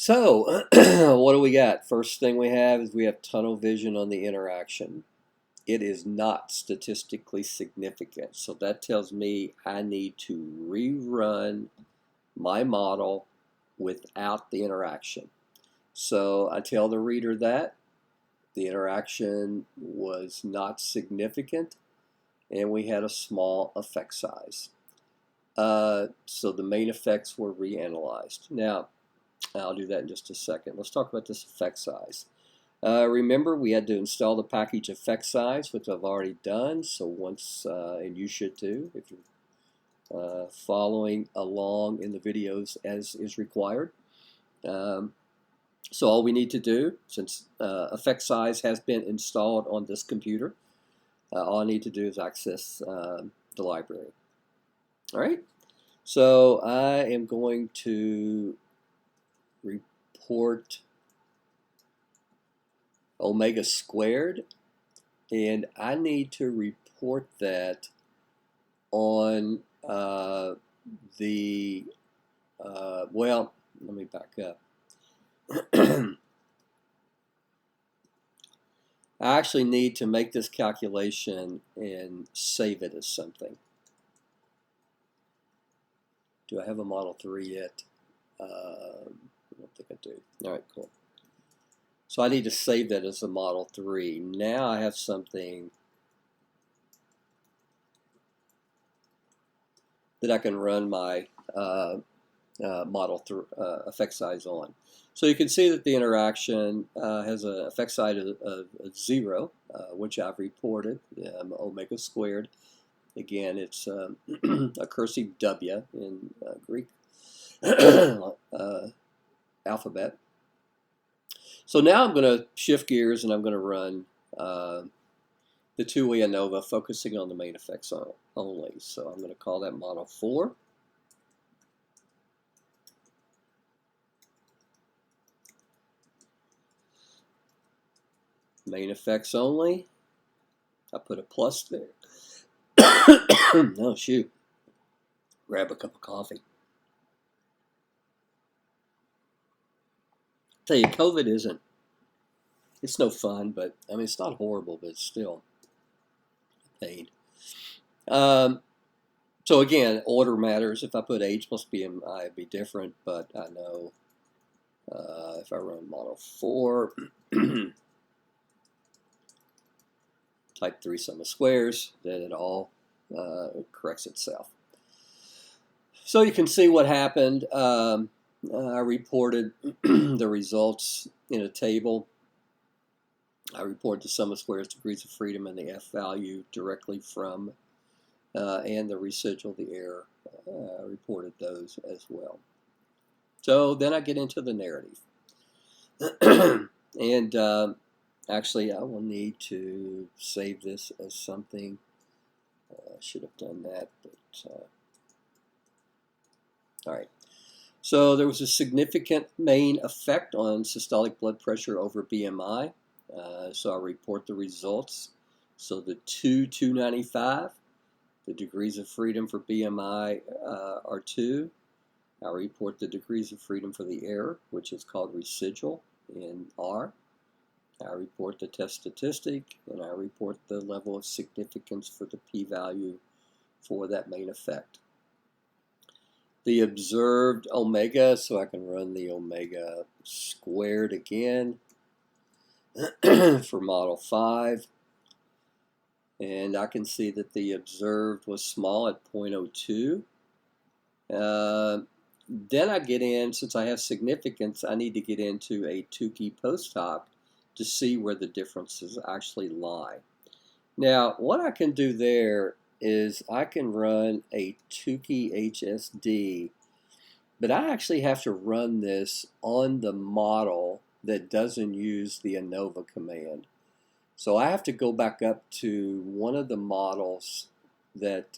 So, what do we got? First thing we have is we have tunnel vision on the interaction. It is not statistically significant. So that tells me I need to rerun my model without the interaction. So I tell the reader that the interaction was not significant and we had a small effect size. So the main effects were reanalyzed. Now, I'll do that in just a second. Let's talk about this effect size. Remember, we had to install the package effect size, which I've already done. So once, and you should too, if you're following along in the videos as is required. So all we need to do, since effect size has been installed on this computer, all I need to do is access the library. All right. So I am going to report omega squared, and I need to report that on well, let me back up. I actually need to make this calculation and save it as something. Do I have a Model 3 yet? I don't think I do. All right, cool. So I need to save that as a Model 3. Now I have something that I can run my Model effect size on. So you can see that the interaction has an effect size of 0, which I've reported, omega squared. Again, it's a cursive W in Greek alphabet. So now I'm going to shift gears and I'm going to run the two-way ANOVA, focusing on the main effects only. So I'm going to call that Model 4. Main effects only. I put a plus there. Oh, shoot. Grab a cup of coffee. Tell you, COVID isn't, it's no fun, but I mean, it's not horrible, but it's still a pain. So again, order matters. If I put H plus BMI, it'd be different, but I know if I run Model 4, type 3 sum of squares, then it all corrects itself. So you can see what happened. I reported the results in a table. I report the sum of squares, degrees of freedom, and the F value directly from, and the residual, the error. I reported those as well. So then I get into the narrative. And actually, I will need to save this as something. I should have done that, but all right. So there was a significant main effect on systolic blood pressure over BMI. So I report the results. So the 295, the degrees of freedom for BMI are 2. I report the degrees of freedom for the error, which is called residual, in R. I report the test statistic, and I report the level of significance for the p-value for that main effect. The observed omega, so I can run the omega squared again for Model 5. And I can see that the observed was small at 0.02. Then I get in, since I have significance, I need to get into a Tukey post hoc to see where the differences actually lie. Now, what I can do there is I can run a Tukey HSD, but I actually have to run this on the model that doesn't use the ANOVA command. So I have to go back up to one of the models that,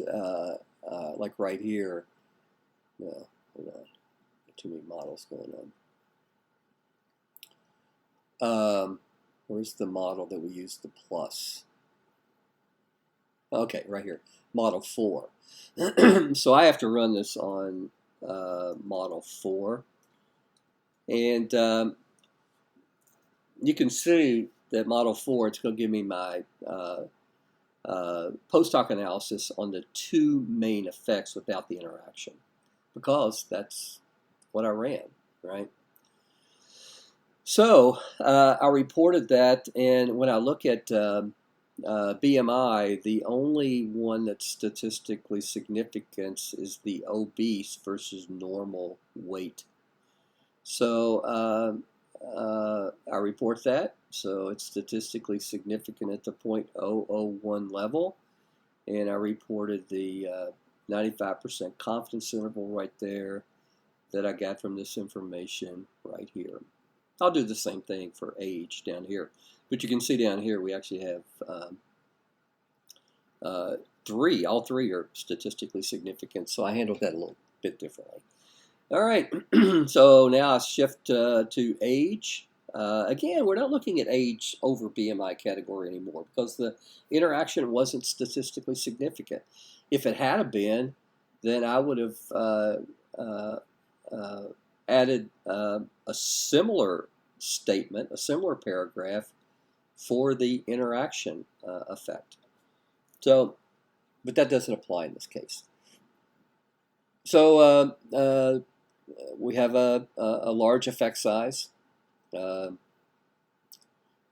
like right here. No, hold on. Too many models going on. Where's the model that we use the plus? Okay, right here, Model 4. So I have to run this on Model 4. And you can see that model 4, it's going to give me my post hoc analysis on the two main effects without the interaction, because that's what I ran, right? So I reported that, and when I look at BMI, the only one that's statistically significant is the obese versus normal weight. So I report that. So it's statistically significant at the 0.001 level. And I reported the 95% confidence interval right there that I got from this information right here. I'll do the same thing for age down here. But you can see down here we actually have three. All three are statistically significant. So I handled that a little bit differently. All right, so now I shift to age. Again, we're not looking at age over BMI category anymore because the interaction wasn't statistically significant. If it had been, then I would have added a similar statement, a similar paragraph for the interaction effect. So, but that doesn't apply in this case. So we have a large effect size, and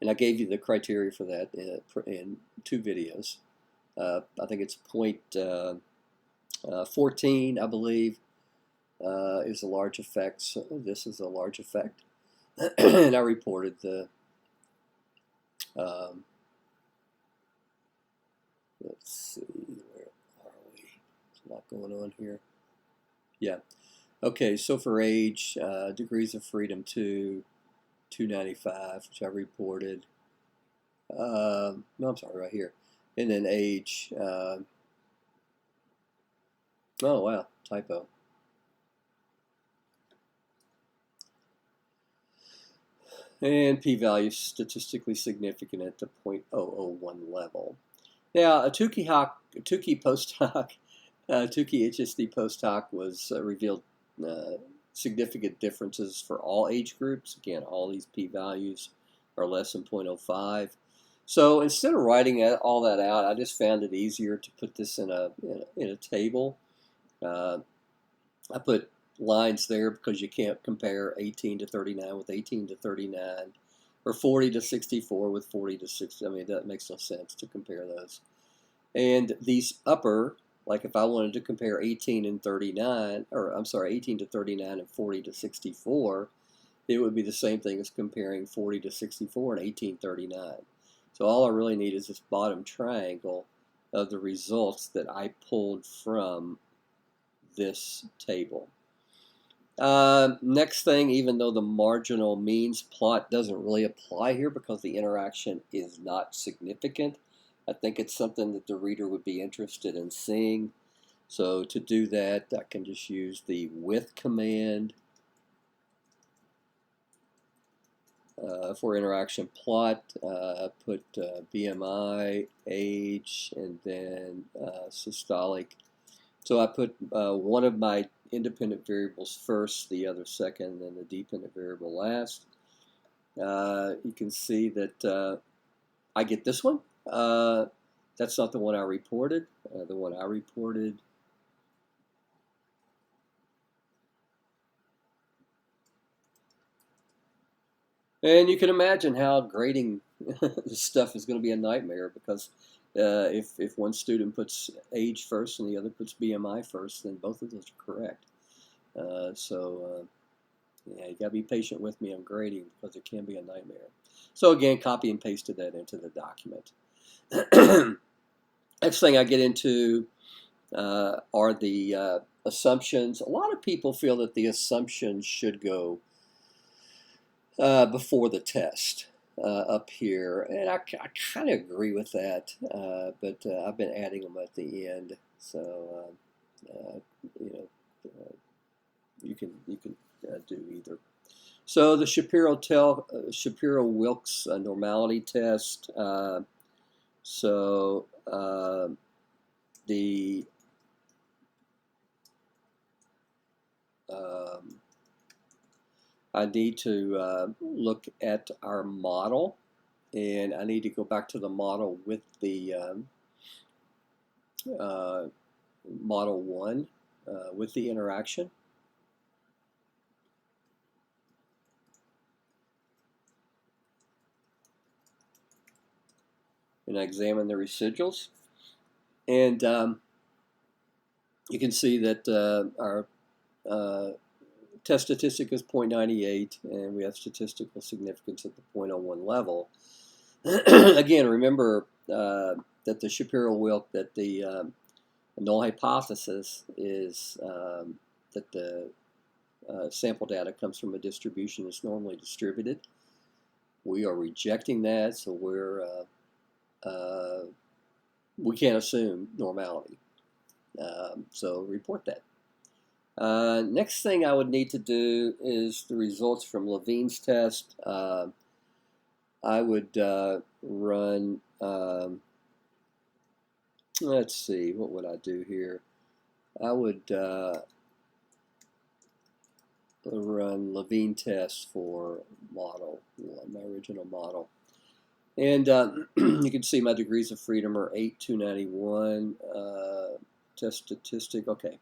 I gave you the criteria for that in 2 videos. I think it's point 14, I believe, is a large effect. So this is a large effect, and I reported the. Let's see, where are we? There's a lot going on here. Yeah. Okay, so for age, degrees of freedom 295, which I reported. No, I'm sorry, right here. And then age. Oh, wow, typo. And p-value statistically significant at the 0.001 level. Now, a Tukey post hoc, Tukey HSD post hoc was revealed significant differences for all age groups. Again, all these p-values are less than 0.05. So instead of writing all that out, I just found it easier to put this in a table. I put lines there because you can't compare 18 to 39 with 18 to 39, or 40 to 64 with 40 to 60. I mean, that makes no sense to compare those. And these upper, like if I wanted to compare 18 and 39, or I'm sorry, 18 to 39 and 40 to 64, it would be the same thing as comparing 40 to 64 and 1839. So all I really need is this bottom triangle of the results that I pulled from this table. Next thing, even though the marginal means plot doesn't really apply here because the interaction is not significant, I think it's something that the reader would be interested in seeing. So to do that, I can just use the with command for interaction plot. Put BMI, age, and then systolic. So I put one of my independent variables first, the other second, and the dependent variable last. You can see that I get this one. That's not the one I reported. The one I reported and you can imagine how grading this stuff is going to be a nightmare because if one student puts age first and the other puts BMI first, then both of those are correct. Yeah, you got to be patient with me on grading because it can be a nightmare. So again, copy and pasted that into the document. Next thing I get into are the assumptions. A lot of people feel that the assumptions should go before the test up here, and I kind of agree with that, but I've been adding them at the end, so you can do either. So the Shapiro-Wilks normality test. So the I need to look at our model, and I need to go back to the model with the model 1 with the interaction. And I examine the residuals. And you can see that our test statistic is 0.98, and we have statistical significance at the 0.01 level. Again, remember that the Shapiro-Wilk, that the null hypothesis is that the sample data comes from a distribution that's normally distributed. We are rejecting that, so we can't assume normality. So report that. Next thing I would need to do is the results from Levine's test. I would run, let's see, what would I do here? I would run Levine test for model 1, my original model. And you can see my degrees of freedom are 8,291. Test statistic, okay.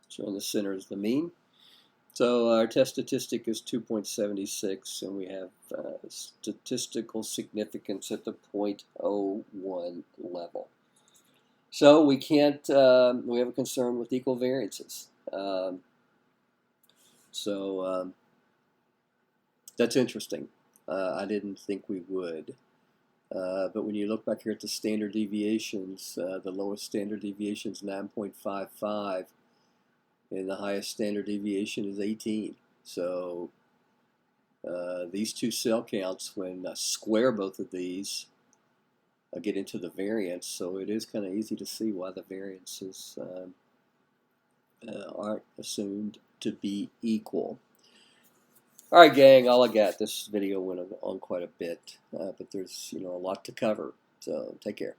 So in the center is the mean. So our test statistic is 2.76, and we have statistical significance at the 0.01 level. So we can't, we have a concern with equal variances. That's interesting. I didn't think we would. But when you look back here at the standard deviations, the lowest standard deviation is 9.55, and the highest standard deviation is 18. So these two cell counts, when I square both of these, I get into the variance. So it is kind of easy to see why the variances aren't assumed to be equal. All right, gang, all I got. This video went on quite a bit, but there's a lot to cover. So take care.